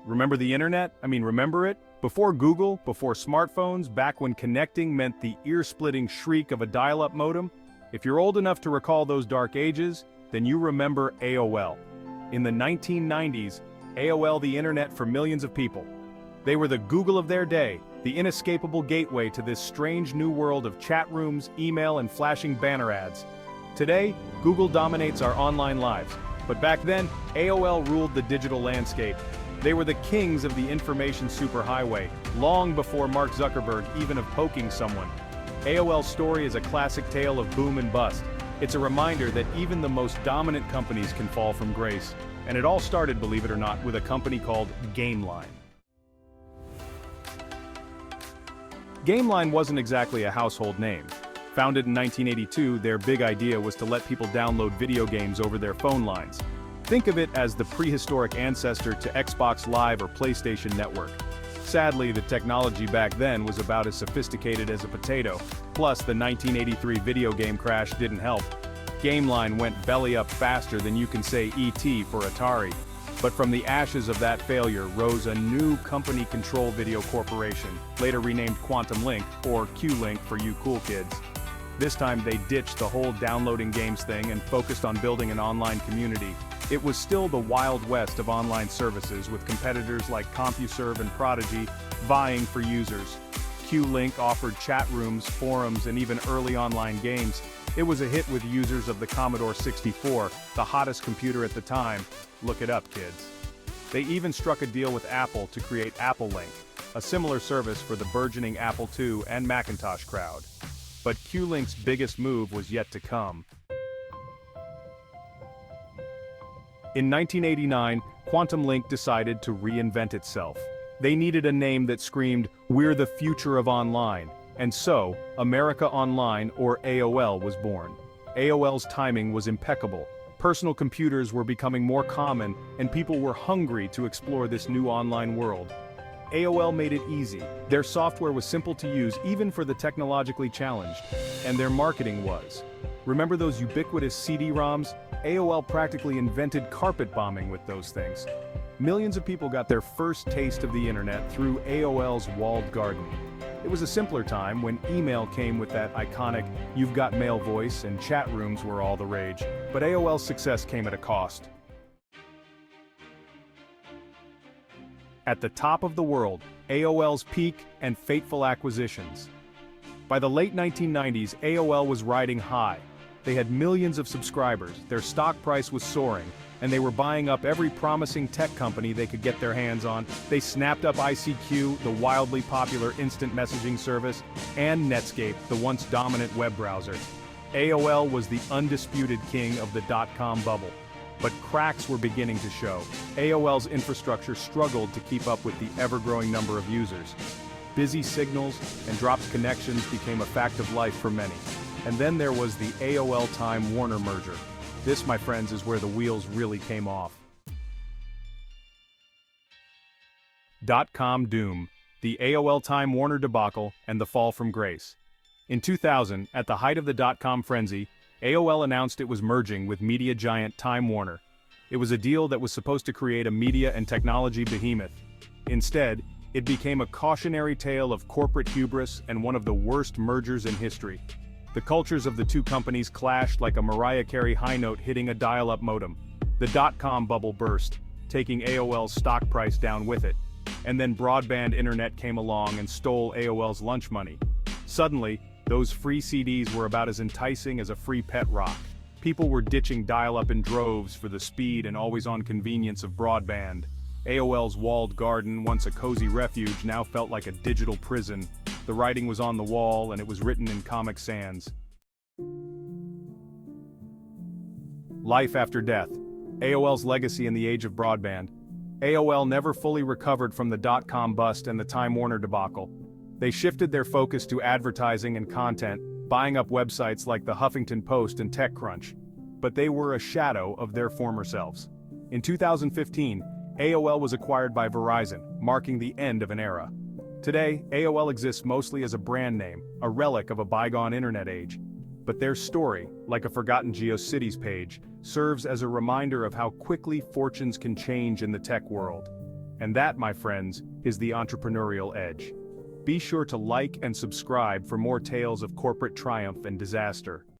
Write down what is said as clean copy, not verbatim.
Remember the internet? Remember it? Before Google, before smartphones, back when connecting meant the ear-splitting shriek of a dial-up modem? If you're old enough to recall those dark ages, then you remember AOL. In the 1990s, AOL the internet for millions of people. They were the Google of their day, the inescapable gateway to this strange new world of chat rooms, email, and flashing banner ads. Today, Google dominates our online lives, but back then, AOL ruled the digital landscape. They were the kings of the information superhighway, long before Mark Zuckerberg even of poking someone. AOL's story is a classic tale of boom and bust. It's a reminder that even the most dominant companies can fall from grace. And it all started, believe it or not, with a company called GameLine. GameLine wasn't exactly a household name. Founded in 1982, their big idea was to let people download video games over their phone lines. Think of it as the prehistoric ancestor to Xbox Live or PlayStation Network. Sadly, the technology back then was about as sophisticated as a potato, plus the 1983 video game crash didn't help. GameLine went belly up faster than you can say E.T. for Atari. But from the ashes of that failure rose a new company control video corporation, later renamed Quantum Link, or Q-Link for you cool kids. This time they ditched the whole downloading games thing and focused on building an online community. It was still the Wild West of online services, with competitors like CompuServe and Prodigy vying for users. Q-Link offered chat rooms, forums, and even early online games. It was a hit with users of the Commodore 64, the hottest computer at the time. Look it up, kids. They even struck a deal with Apple to create Apple Link, a similar service for the burgeoning Apple II and Macintosh crowd. But Q-Link's biggest move was yet to come. In 1989, Quantum Link decided to reinvent itself. They needed a name that screamed, "We're the future of online." And so, America Online, or AOL, was born. AOL's timing was impeccable. Personal computers were becoming more common, and people were hungry to explore this new online world. AOL made it easy. Their software was simple to use even for the technologically challenged. And their marketing was. Remember those ubiquitous CD-ROMs? AOL practically invented carpet bombing with those things. Millions of people got their first taste of the internet through AOL's walled garden. It was a simpler time when email came with that iconic "you've got mail" voice and chat rooms were all the rage. But AOL's success came at a cost. At the top of the world, AOL's peak and fateful acquisitions. By the late 1990s, AOL was riding high. They had millions of subscribers, their stock price was soaring, and they were buying up every promising tech company they could get their hands on. They snapped up ICQ, the wildly popular instant messaging service, and Netscape, the once dominant web browser. AOL was the undisputed king of the dot-com bubble. But cracks were beginning to show. AOL's infrastructure struggled to keep up with the ever-growing number of users. Busy signals and dropped connections became a fact of life for many. And then there was the AOL-Time Warner merger. This, my friends, is where the wheels really came off. Dot-com doom, the AOL-Time Warner debacle, and the fall from grace. In 2000, at the height of the dot-com frenzy, AOL announced it was merging with media giant Time Warner. It was a deal that was supposed to create a media and technology behemoth. Instead, it became a cautionary tale of corporate hubris and one of the worst mergers in history. The cultures of the two companies clashed like a Mariah Carey high note hitting a dial-up modem. The dot-com bubble burst, taking AOL's stock price down with it. And then broadband internet came along and stole AOL's lunch money. Suddenly, those free CDs were about as enticing as a free pet rock. People were ditching dial-up in droves for the speed and always-on convenience of broadband. AOL's walled garden, once a cozy refuge, now felt like a digital prison. The writing was on the wall, and it was written in Comic Sans. Life after death. AOL's legacy in the age of broadband. AOL never fully recovered from the dot-com bust and the Time Warner debacle. They shifted their focus to advertising and content, buying up websites like the Huffington Post and TechCrunch. But they were a shadow of their former selves. In 2015, AOL was acquired by Verizon, marking the end of an era. Today, AOL exists mostly as a brand name, a relic of a bygone internet age. But their story, like a forgotten GeoCities page, serves as a reminder of how quickly fortunes can change in the tech world. And that, my friends, is the entrepreneurial edge. Be sure to like and subscribe for more tales of corporate triumph and disaster.